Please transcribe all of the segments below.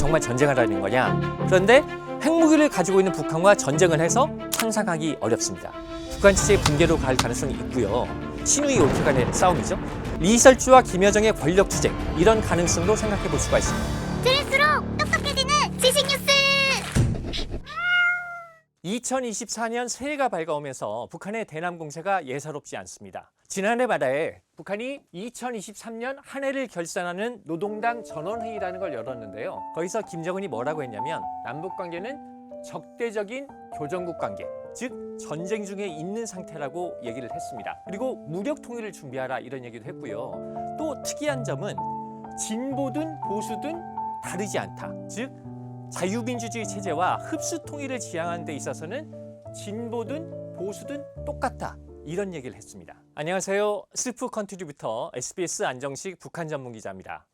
정말 전쟁하라는 거냐? 그런데 핵무기를 가지고 있는 북한과 전쟁을 해서 상상하기 어렵습니다. 북한 체제 붕괴로 갈 가능성이 있고요. 신우이 올케 간의 싸움이죠. 리설주와 김여정의 권력 투쟁, 이런 가능성도 생각해 볼 수가 있습니다. 들을수록 똑똑해지는 지식 뉴스. 2024년 새해가 밝아오면서 북한의 대남 공세가 예사롭지 않습니다. 지난해 말에 북한이 2023년 한 해를 결산하는 노동당 전원회의라는 걸 열었는데요. 거기서 김정은이 뭐라고 했냐면 남북 관계는 적대적인 교전국 관계, 즉 전쟁 중에 있는 상태라고 얘기를 했습니다. 그리고 무력 통일을 준비하라 이런 얘기도 했고요. 또 특이한 점은 진보든 보수든 다르지 않다. 즉 자유민주주의 체제와 흡수 통일을 지향하는 데 있어서는 진보든 보수든 똑같다. 이런 얘기를 했습니다. 안녕하세요. 스프 컨트리뷰터 SBS 안정식 북한 전문 기자입니다.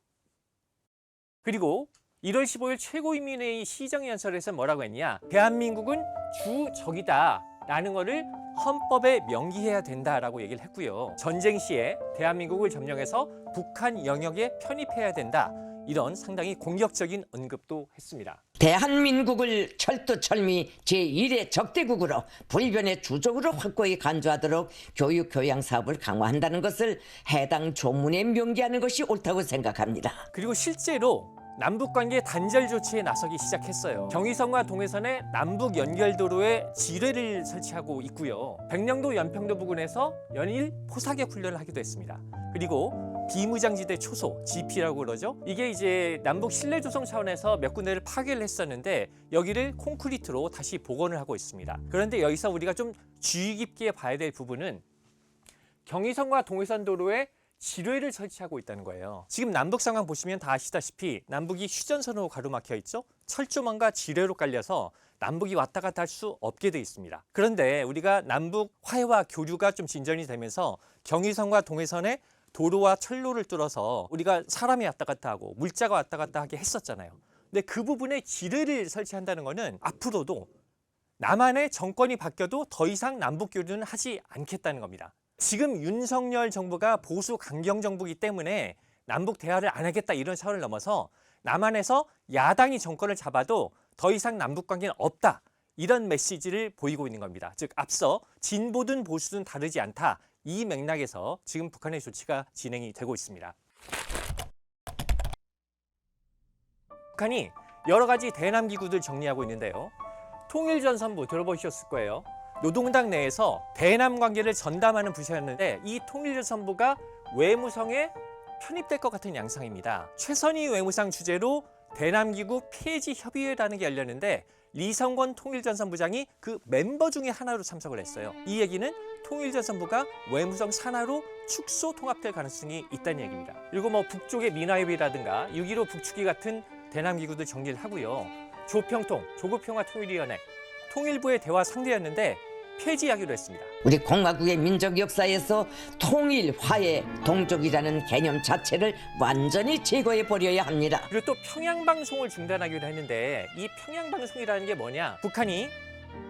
그리고 1월 15일 최고인민회의 시정연설에서 뭐라고 했냐? 대한민국은 주적이다 라는 거를 헌법에 명기해야 된다라고 얘기를 했고요. 전쟁 시에 대한민국을 점령해서 북한 영역에 편입해야 된다. 이런 상당히 공격적인 언급도 했습니다. 대한민국을 철두철미 제1의 적대국으로 불변의 주적으로 확고히 간주하도록 교육 교양 사업을 강화한다는 것을 해당 조문에 명기하는 것이 옳다고 생각합니다. 그리고 실제로 남북관계 단절 조치에 나서기 시작했어요. 경의선과 동해선에 남북 연결도로에 지뢰를 설치하고 있고요. 백령도 연평도 부근에서 연일 포사격 훈련을 하기도 했습니다. 그리고 비무장지대 초소, GP라고 그러죠. 이게 이제 남북 신뢰 조성 차원에서 몇 군데를 파괴를 했었는데 여기를 콘크리트로 다시 복원을 하고 있습니다. 그런데 여기서 우리가 좀 주의 깊게 봐야 될 부분은 경의선과 동해선 도로에 지뢰를 설치하고 있다는 거예요. 지금 남북 상황 보시면 다 아시다시피 남북이 휴전선으로 가로막혀 있죠. 철조망과 지뢰로 깔려서 남북이 왔다 갔다 할 수 없게 돼 있습니다. 그런데 우리가 남북 화해와 교류가 좀 진전이 되면서 경의선과 동해선에 도로와 철로를 뚫어서 우리가 사람이 왔다 갔다 하고 물자가 왔다 갔다 하게 했었잖아요. 근데 그 부분에 지뢰를 설치한다는 거는 앞으로도 남한의 정권이 바뀌어도 더 이상 남북 교류는 하지 않겠다는 겁니다. 지금 윤석열 정부가 보수 강경 정부이기 때문에 남북 대화를 안 하겠다 이런 차원을 넘어서 남한에서 야당이 정권을 잡아도 더 이상 남북 관계는 없다. 이런 메시지를 보이고 있는 겁니다. 즉 앞서 진보든 보수든 다르지 않다. 이 맥락에서 지금 북한의 조치가 진행이 되고 있습니다. 북한이 여러 가지 대남 기구들 정리하고 있는데요. 통일전선부 들어보셨을 거예요. 노동당 내에서 대남 관계를 전담하는 부서였는데 이 통일전선부가 외무성에 편입될 것 같은 양상입니다. 최선희 외무상 주재로 대남기구 폐지 협의회라는 게 열렸는데 리성권 통일전선부장이 그 멤버 중에 하나로 참석을 했어요. 이 얘기는 통일전선부가 외무성 산하로 축소 통합될 가능성이 있다는 얘기입니다. 그리고 북쪽의 민화협의라든가 6.15 북축이 같은 대남기구들 정리를 하고요. 조평통, 조국평화통일위원회, 통일부의 대화 상대였는데 폐지하기로 했습니다. 우리 공화국의 민족 역사에서 통일, 화해, 동족이라는 개념 자체를 완전히 제거해 버려야 합니다. 그리고 또 평양방송을 중단하기로 했는데 이 평양방송이라는 게 뭐냐? 북한이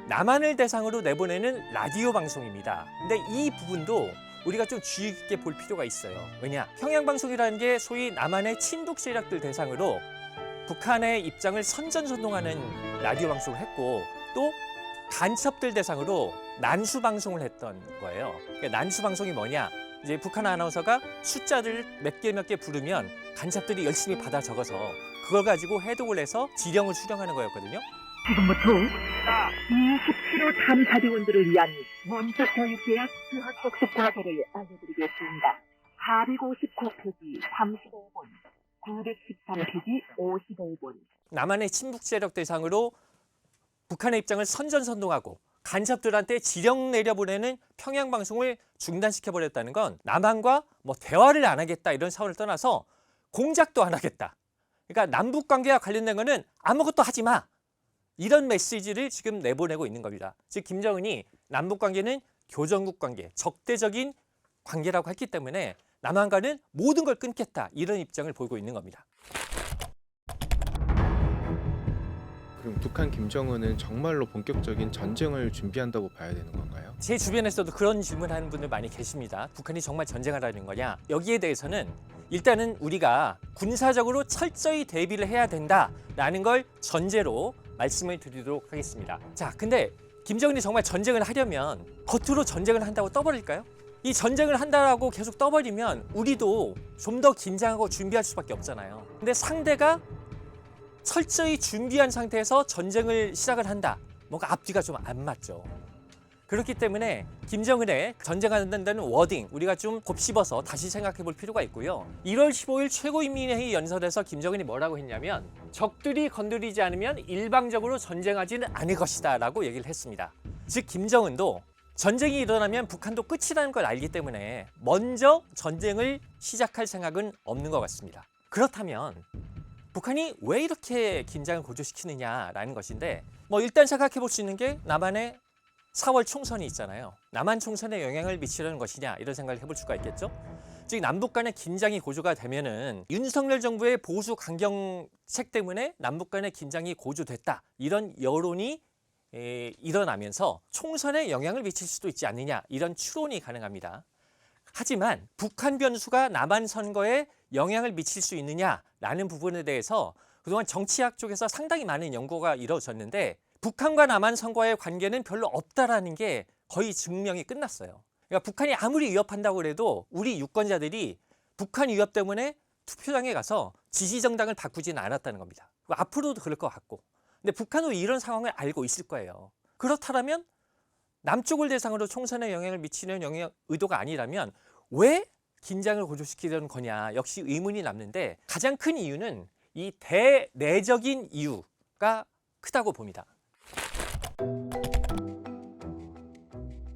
남한을 대상으로 내보내는 라디오 방송입니다. 근데 이 부분도 우리가 좀 주의 깊게 볼 필요가 있어요. 왜냐? 평양방송이라는 게 소위 남한의 친북 세력들 대상으로 북한의 입장을 선전선동하는 라디오 방송을 했고 또 간첩들 대상으로 난수 방송을 했던 거예요. 그러니까 난수 방송이 뭐냐? 이제 북한 아나운서가 숫자를 몇 개 부르면 간첩들이 열심히 받아 적어서 그걸 가지고 해독을 해서 지령을 수령하는 거였거든요. 지금부터 27호 탐사대원들을 위한 문서교육계약 수학학습 과제를 알려드리겠습니다. 459페이지 35번, 913페이지 55번. 남한의 친북 세력 대상으로 북한의 입장을 선전선동하고 간첩들한테 지령 내려보내는 평양방송을 중단시켜버렸다는 건 남한과 대화를 안 하겠다 이런 차원을 떠나서 공작도 안 하겠다. 그러니까 남북관계와 관련된 거는 아무것도 하지 마. 이런 메시지를 지금 내보내고 있는 겁니다. 즉 김정은이 남북관계는 교전국 관계, 적대적인 관계라고 했기 때문에 남한과는 모든 걸 끊겠다. 이런 입장을 보이고 있는 겁니다. 그럼 북한 김정은은 정말로 본격적인 전쟁을 준비한다고 봐야 되는 건가요? 제 주변에서도 그런 질문하는 분들 많이 계십니다. 북한이 정말 전쟁하라는 거냐? 여기에 대해서는 일단은 우리가 군사적으로 철저히 대비를 해야 된다라는 걸 전제로 말씀을 드리도록 하겠습니다. 자, 근데 김정은이 정말 전쟁을 하려면 겉으로 전쟁을 한다고 떠버릴까요? 이 전쟁을 한다고 계속 떠버리면 우리도 좀 더 긴장하고 준비할 수밖에 없잖아요. 근데 상대가 철저히 준비한 상태에서 전쟁을 시작을 한다. 뭔가 앞뒤가 좀 안 맞죠. 그렇기 때문에 김정은의 전쟁한다는 워딩 우리가 좀 곱씹어서 다시 생각해 볼 필요가 있고요. 1월 15일 최고인민회의 연설에서 김정은이 뭐라고 했냐면 적들이 건드리지 않으면 일방적으로 전쟁하지는 않을 것이다 라고 얘기를 했습니다. 즉 김정은도 전쟁이 일어나면 북한도 끝이라는 걸 알기 때문에 먼저 전쟁을 시작할 생각은 없는 것 같습니다. 그렇다면 북한이 왜 이렇게 긴장을 고조시키느냐라는 것인데 일단 생각해 볼 수 있는 게 남한의 4월 총선이 있잖아요. 남한 총선에 영향을 미치려는 것이냐 이런 생각을 해볼 수가 있겠죠. 즉 남북 간의 긴장이 고조가 되면은 윤석열 정부의 보수 강경책 때문에 남북 간의 긴장이 고조됐다 이런 여론이 일어나면서 총선에 영향을 미칠 수도 있지 않느냐 이런 추론이 가능합니다. 하지만 북한 변수가 남한 선거에 영향을 미칠 수 있느냐라는 부분에 대해서 그동안 정치학 쪽에서 상당히 많은 연구가 이루어졌는데 북한과 남한 선거의 관계는 별로 없다라는 게 거의 증명이 끝났어요. 그러니까 북한이 아무리 위협한다고 해도 우리 유권자들이 북한 위협 때문에 투표장에 가서 지지정당을 바꾸지는 않았다는 겁니다. 앞으로도 그럴 것 같고. 근데 북한도 이런 상황을 알고 있을 거예요. 그렇다면 남쪽을 대상으로 총선에 영향을 미치는 의도가 아니라면 왜 긴장을 고조시키려는 거냐 역시 의문이 남는데 가장 큰 이유는 이 대내적인 이유가 크다고 봅니다.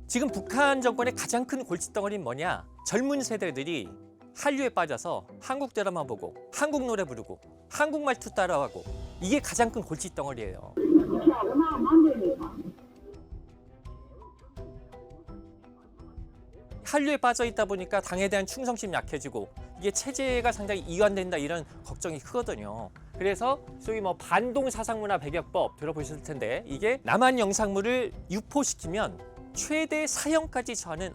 지금 북한 정권의 가장 큰 골칫덩어리는 뭐냐? 젊은 세대들이 한류에 빠져서 한국 드라마 보고 한국 노래 부르고 한국 말투 따라하고 이게 가장 큰 골칫덩어리예요. 한류에 빠져 있다 보니까 당에 대한 충성심이 약해지고 이게 체제가 상당히 이완된다 이런 걱정이 크거든요. 그래서 소위 반동 사상문화 배격법 들어보셨을 텐데 이게 남한 영상물을 유포시키면 최대 사형까지 처하는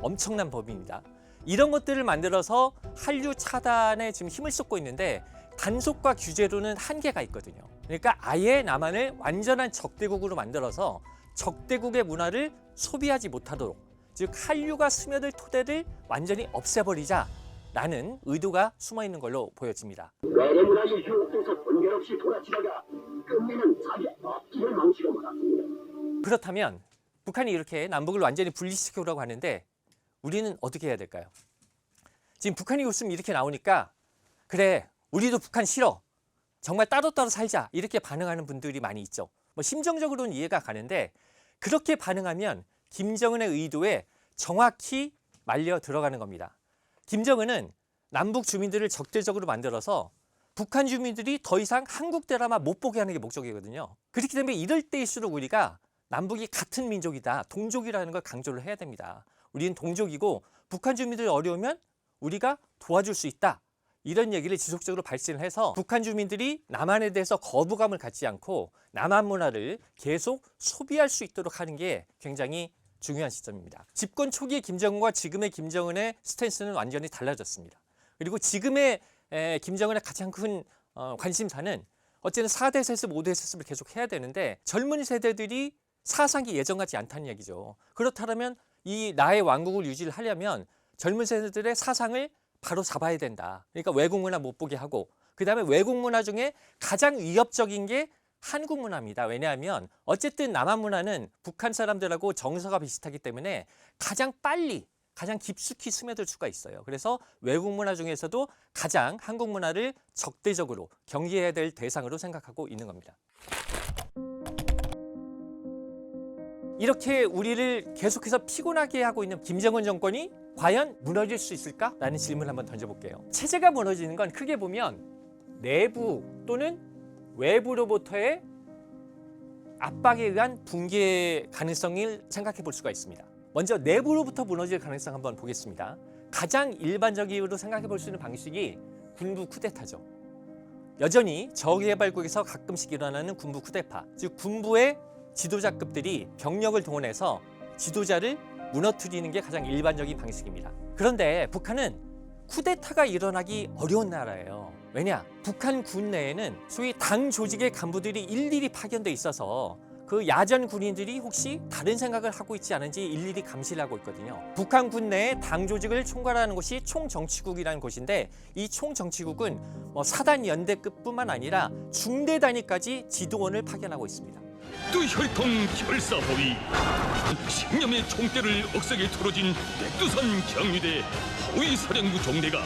엄청난 법입니다. 이런 것들을 만들어서 한류 차단에 지금 힘을 쏟고 있는데 단속과 규제로는 한계가 있거든요. 그러니까 아예 남한을 완전한 적대국으로 만들어서 적대국의 문화를 소비하지 못하도록 즉 한류가 스며들 토대를 완전히 없애버리자라는 의도가 숨어있는 걸로 보여집니다. 외래문화의 유혹돼서 번결없이 돌아치다가 끝내는 자기 앞길을 망치고 말았습니다. 그렇다면 북한이 이렇게 남북을 완전히 분리시키려고 하는데 우리는 어떻게 해야 될까요? 지금 북한이 웃음 이렇게 나오니까 그래 우리도 북한 싫어 정말 따로따로 살자 이렇게 반응하는 분들이 많이 있죠. 심정적으로는 이해가 가는데 그렇게 반응하면 김정은의 의도에 정확히 말려 들어가는 겁니다. 김정은은 남북 주민들을 적대적으로 만들어서 북한 주민들이 더 이상 한국 드라마 못 보게 하는 게 목적이거든요. 그렇기 때문에 이럴 때일수록 우리가 남북이 같은 민족이다, 동족이라는 걸 강조를 해야 됩니다. 우리는 동족이고 북한 주민들이 어려우면 우리가 도와줄 수 있다. 이런 얘기를 지속적으로 발신을 해서 북한 주민들이 남한에 대해서 거부감을 갖지 않고 남한 문화를 계속 소비할 수 있도록 하는 게 굉장히 중요한 시점입니다. 집권 초기의 김정은과 지금의 김정은의 스탠스는 완전히 달라졌습니다. 그리고 지금의 김정은의 가장 큰 관심사는 어쨌든 4대 세습, 5대 세습을 계속 해야 되는데 젊은 세대들이 사상이 예전 같지 않다는 얘기죠. 그렇다면 이 나의 왕국을 유지를 하려면 젊은 세대들의 사상을 바로 잡아야 된다. 그러니까 외국 문화 못 보게 하고 그다음에 외국 문화 중에 가장 위협적인 게 한국 문화입니다. 왜냐하면 어쨌든 남한 문화는 북한 사람들하고 정서가 비슷하기 때문에 가장 빨리 가장 깊숙이 스며들 수가 있어요. 그래서 외국 문화 중에서도 가장 한국 문화를 적대적으로 경계해야 될 대상으로 생각하고 있는 겁니다. 이렇게 우리를 계속해서 피곤하게 하고 있는 김정은 정권이 과연 무너질 수 있을까? 라는 질문을 한번 던져볼게요. 체제가 무너지는 건 크게 보면 내부 또는 외부로부터의 압박에 의한 붕괴 가능성을 생각해 볼 수가 있습니다. 먼저 내부로부터 무너질 가능성 한번 보겠습니다. 가장 일반적으로 생각해 볼 수 있는 방식이 군부 쿠데타죠. 여전히 저개발국에서 가끔씩 일어나는 군부 쿠데타, 즉 군부의 지도자급들이 병력을 동원해서 지도자를 무너뜨리는 게 가장 일반적인 방식입니다. 그런데 북한은 쿠데타가 일어나기 어려운 나라예요. 왜냐? 북한 군 내에는 소위 당 조직의 간부들이 일일이 파견돼 있어서 그 야전 군인들이 혹시 다른 생각을 하고 있지 않은지 일일이 감시를 하고 있거든요. 북한 군 내에 당 조직을 총괄하는 곳이 총정치국이라는 곳인데 이 총정치국은 사단 연대급뿐만 아니라 중대 단위까지 지도원을 파견하고 있습니다. 또 혈통 혈사보위 신념의 총대를 억세게 털어진 백두산 경위대 호위사령부 종대가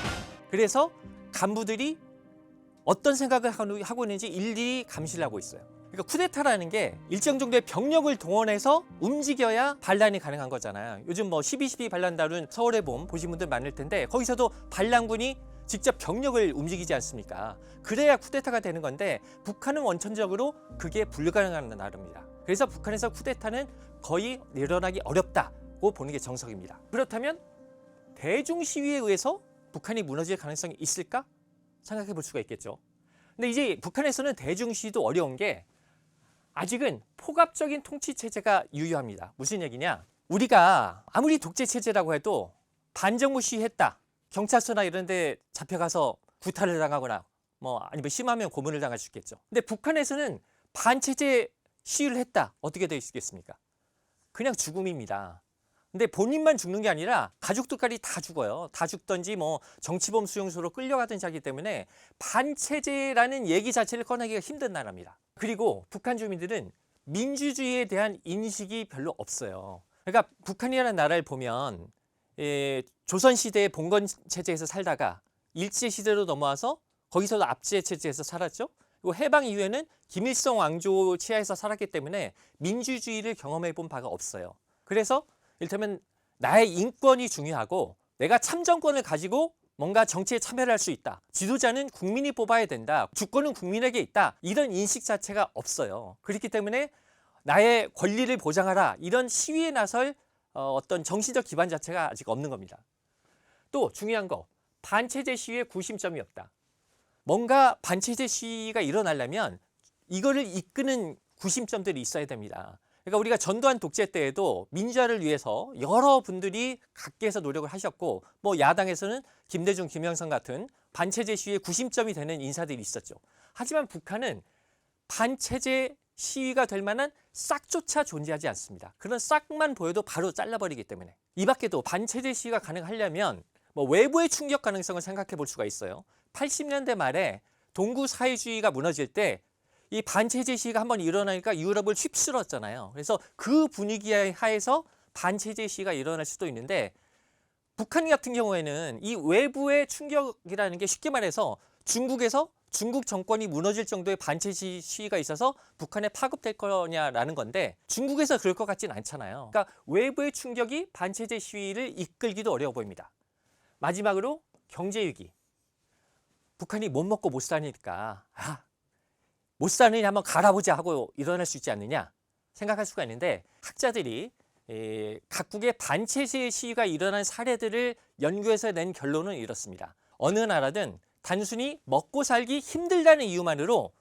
그래서 간부들이 어떤 생각을 하고 있는지 일일이 감시를 하고 있어요. 그러니까 쿠데타라는 게 일정 정도의 병력을 동원해서 움직여야 반란이 가능한 거잖아요. 요즘 12.12 반란 다룬 서울의 봄 보신 분들 많을 텐데 거기서도 반란군이 직접 병력을 움직이지 않습니까? 그래야 쿠데타가 되는 건데 북한은 원천적으로 그게 불가능한 나라입니다. 그래서 북한에서 쿠데타는 거의 일어나기 어렵다고 보는 게 정석입니다. 그렇다면 대중 시위에 의해서 북한이 무너질 가능성이 있을까? 생각해 볼 수가 있겠죠. 근데 이제 북한에서는 대중 시위도 어려운 게 아직은 포갑적인 통치 체제가 유효합니다. 무슨 얘기냐? 우리가 아무리 독재 체제라고 해도 반정부 시위했다. 경찰서나 이런 데 잡혀가서 구타를 당하거나 아니면 심하면 고문을 당할 수 있겠죠. 근데 북한에서는 반체제 시위를 했다. 어떻게 되어 있겠습니까? 그냥 죽음입니다. 근데 본인만 죽는 게 아니라 가족들까지 다 죽어요. 다 죽든지 정치범 수용소로 끌려가든지 하기 때문에 반체제라는 얘기 자체를 꺼내기가 힘든 나라입니다. 그리고 북한 주민들은 민주주의에 대한 인식이 별로 없어요. 그러니까 북한이라는 나라를 보면 조선시대의 봉건체제에서 살다가 일제시대로 넘어와서 거기서도 압제체제에서 살았죠. 그리고 해방 이후에는 김일성 왕조 치하에서 살았기 때문에 민주주의를 경험해 본 바가 없어요. 그래서 이를테면 나의 인권이 중요하고 내가 참정권을 가지고 뭔가 정치에 참여를 할 수 있다. 지도자는 국민이 뽑아야 된다. 주권은 국민에게 있다. 이런 인식 자체가 없어요. 그렇기 때문에 나의 권리를 보장하라. 이런 시위에 나설 어떤 정신적 기반 자체가 아직 없는 겁니다. 또 중요한 거, 반체제 시위의 구심점이 없다. 뭔가 반체제 시위가 일어나려면 이거를 이끄는 구심점들이 있어야 됩니다. 그러니까 우리가 전두환 독재 때에도 민주화를 위해서 여러분들이 각계에서 노력을 하셨고 야당에서는 김대중, 김영삼 같은 반체제 시위의 구심점이 되는 인사들이 있었죠. 하지만 북한은 반체제 시위가 될 만한 싹조차 존재하지 않습니다. 그런 싹만 보여도 바로 잘라버리기 때문에. 이 밖에도 반체제 시위가 가능하려면 외부의 충격 가능성을 생각해 볼 수가 있어요. 80년대 말에 동구 사회주의가 무너질 때 이 반체제 시위가 한번 일어나니까 유럽을 휩쓸었잖아요. 그래서 그 분위기 하에서 반체제 시위가 일어날 수도 있는데 북한 같은 경우에는 이 외부의 충격이라는 게 쉽게 말해서 중국에서 중국 정권이 무너질 정도의 반체제 시위가 있어서 북한에 파급될 거냐라는 건데 중국에서 그럴 것 같진 않잖아요. 그러니까 외부의 충격이 반체제 시위를 이끌기도 어려워 보입니다. 마지막으로 경제 위기. 북한이 못 먹고 못 사니까 못 사느냐 한번 갈아보자 하고 일어날 수 있지 않느냐 생각할 수가 있는데 학자들이 각국의 반체제 시위가 일어난 사례들을 연구해서 낸 결론은 이렇습니다. 어느 나라든 단순히 먹고 살기 힘들다는 이유만으로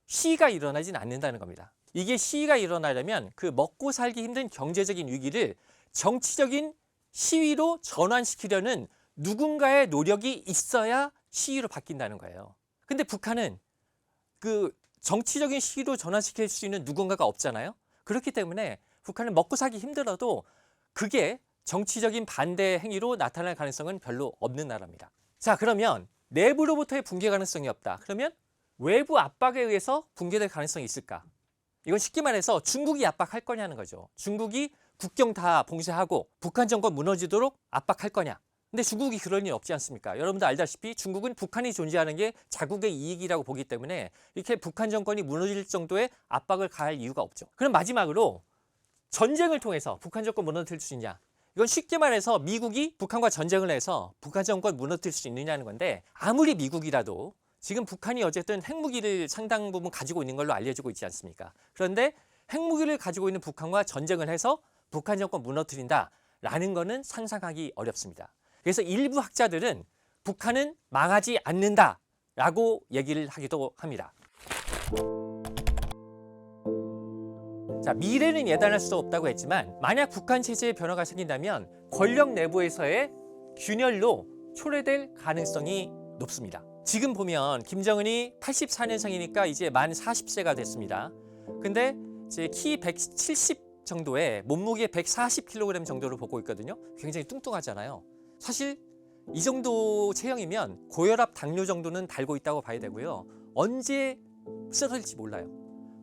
시위가 일어나진 않는다는 겁니다. 이게 시위가 일어나려면 그 먹고 살기 힘든 경제적인 위기를 정치적인 시위로 전환시키려는 누군가의 노력이 있어야 시위로 바뀐다는 거예요. 근데 북한은 그 정치적인 시위로 전환시킬 수 있는 누군가가 없잖아요. 그렇기 때문에 북한은 먹고 살기 힘들어도 그게 정치적인 반대 행위로 나타날 가능성은 별로 없는 나라입니다. 자, 그러면 내부로부터의 붕괴 가능성이 없다. 그러면 외부 압박에 의해서 붕괴될 가능성이 있을까? 이건 쉽게 말해서 중국이 압박할 거냐는 거죠. 중국이 국경 다 봉쇄하고 북한 정권 무너지도록 압박할 거냐? 근데 중국이 그럴 일 없지 않습니까? 여러분도 알다시피 중국은 북한이 존재하는 게 자국의 이익이라고 보기 때문에 이렇게 북한 정권이 무너질 정도의 압박을 가할 이유가 없죠. 그럼 마지막으로 전쟁을 통해서 북한 정권 무너뜨릴 수 있냐? 이건 쉽게 말해서 미국이 북한과 전쟁을 해서 북한 정권 무너뜨릴 수 있느냐는 건데 아무리 미국이라도 지금 북한이 어쨌든 핵무기를 상당 부분 가지고 있는 걸로 알려지고 있지 않습니까? 그런데 핵무기를 가지고 있는 북한과 전쟁을 해서 북한 정권 무너뜨린다라는 거는 상상하기 어렵습니다. 그래서 일부 학자들은 북한은 망하지 않는다라고 얘기를 하기도 합니다. 자, 미래는 예단할 수 없다고 했지만 만약 북한 체제의 변화가 생긴다면 권력 내부에서의 균열로 초래될 가능성이 높습니다. 지금 보면 김정은이 84년생이니까 이제 만 40세가 됐습니다. 근데 이제 키 170 정도에 몸무게 140kg 정도로 보고 있거든요. 굉장히 뚱뚱하잖아요. 사실 이 정도 체형이면 고혈압, 당뇨 정도는 달고 있다고 봐야 되고요. 언제 쓰러질지 몰라요.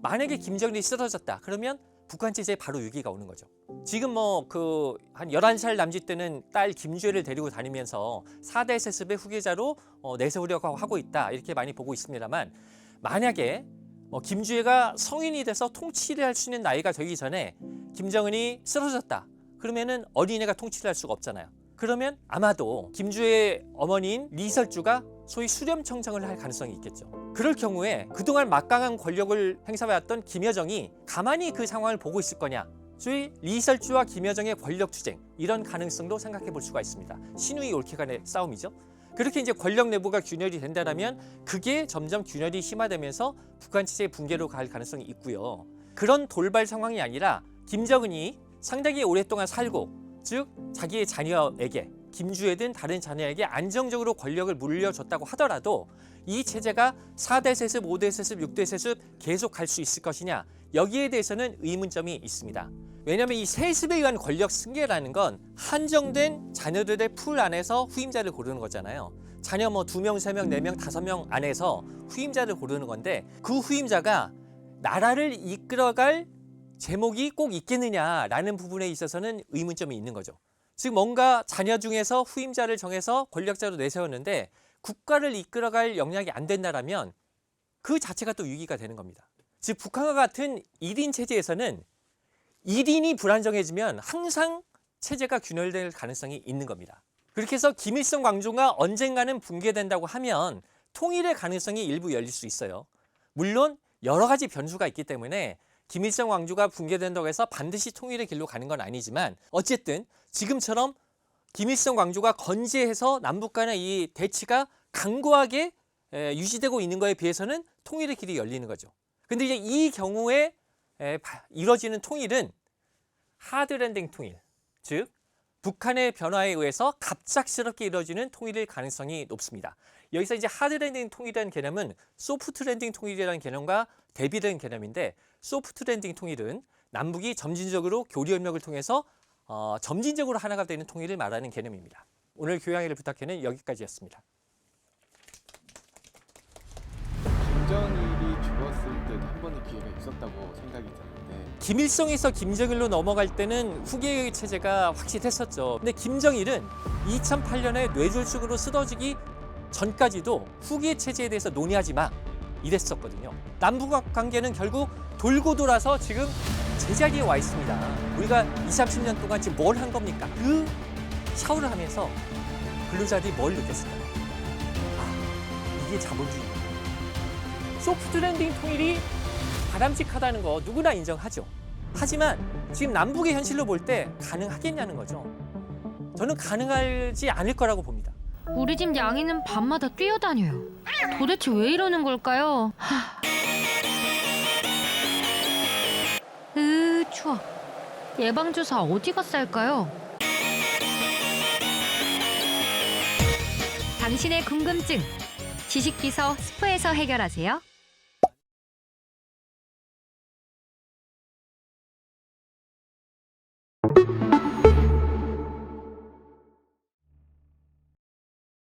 만약에 김정일이 쓰러졌다 그러면 북한 체제에 바로 위기가 오는 거죠. 지금 한 11살 남짓 때는 딸 김주애를 데리고 다니면서 4대 세습의 후계자로 내세우려고 하고 있다 이렇게 많이 보고 있습니다만, 만약에 김주애가 성인이 돼서 통치를 할 수 있는 나이가 되기 전에 김정은이 쓰러졌다 그러면은 어린애가 통치를 할 수가 없잖아요. 그러면 아마도 김주애의 어머니인 리설주가 소위 수렴청정을 할 가능성이 있겠죠. 그럴 경우에 그동안 막강한 권력을 행사해왔던 김여정이 가만히 그 상황을 보고 있을 거냐, 소위 리설주와 김여정의 권력 투쟁, 이런 가능성도 생각해 볼 수가 있습니다. 신우이 옳게 간의 싸움이죠. 그렇게 이제 권력 내부가 균열이 된다면 그게 점점 균열이 심화되면서 북한 체제의 붕괴로 갈 가능성이 있고요. 그런 돌발 상황이 아니라 김정은이 상당히 오랫동안 살고, 즉 자기의 자녀에게, 김주애든 다른 자녀에게 안정적으로 권력을 물려줬다고 하더라도 이 체제가 4대 세습, 5대 세습, 6대 세습 계속 갈 수 있을 것이냐, 여기에 대해서는 의문점이 있습니다. 왜냐하면 이 세습에 의한 권력 승계라는 건 한정된 자녀들의 풀 안에서 후임자를 고르는 거잖아요. 자녀 2명, 3명, 4명, 5명 안에서 후임자를 고르는 건데, 그 후임자가 나라를 이끌어갈 제목이 꼭 있겠느냐라는 부분에 있어서는 의문점이 있는 거죠. 즉 뭔가 자녀 중에서 후임자를 정해서 권력자로 내세웠는데 국가를 이끌어갈 역량이 안 된다라면 그 자체가 또 위기가 되는 겁니다. 즉 북한과 같은 1인 체제에서는 1인이 불안정해지면 항상 체제가 균열될 가능성이 있는 겁니다. 그렇게 해서 김일성 광주가 언젠가는 붕괴된다고 하면 통일의 가능성이 일부 열릴 수 있어요. 물론 여러 가지 변수가 있기 때문에 김일성 왕조가 붕괴된다고 해서 반드시 통일의 길로 가는 건 아니지만, 어쨌든 지금처럼 김일성 왕조가 건재해서 남북 간의 이 대치가 강고하게 유지되고 있는 거에 비해서는 통일의 길이 열리는 거죠. 근데 이제 이 경우에 이루어지는 통일은 하드랜딩 통일, 즉 북한의 변화에 의해서 갑작스럽게 이루어지는 통일일 가능성이 높습니다. 여기서 이제 하드랜딩 통일이라는 개념은 소프트랜딩 통일이라는 개념과 대비되는 개념인데, 소프트랜딩 통일은 남북이 점진적으로 교류협력을 통해서 점진적으로 하나가 되는 통일을 말하는 개념입니다. 오늘 교양회를 부탁해는 여기까지였습니다. 김정일이 죽었을 때도 한 번의 기회가 있었다고 생각이 드는데, 김일성에서 김정일로 넘어갈 때는 후계의 체제가 확실했었죠. 근데 김정일은 2008년에 뇌졸중으로 쓰러지기 전까지도 후계 체제에 대해서 논의하지 마 이랬었거든요. 남북 관계는 결국 돌고 돌아서 지금 제자리에 와 있습니다. 우리가 20, 30년 동안 지금 뭘 한 겁니까? 그 샤워를 하면서 근로자들이 뭘 느꼈을까요? 아, 이게 자본주의입니다. 소프트랜딩 통일이 바람직하다는 거 누구나 인정하죠. 하지만 지금 남북의 현실로 볼 때 가능하겠냐는 거죠. 저는 가능하지 않을 거라고 봅니다. 우리 집 양이는 밤마다 뛰어다녀요. 도대체 왜 이러는 걸까요? 추워. 예방주사 어디가 쌀까요? 당신의 궁금증, 지식비서 스프에서 해결하세요.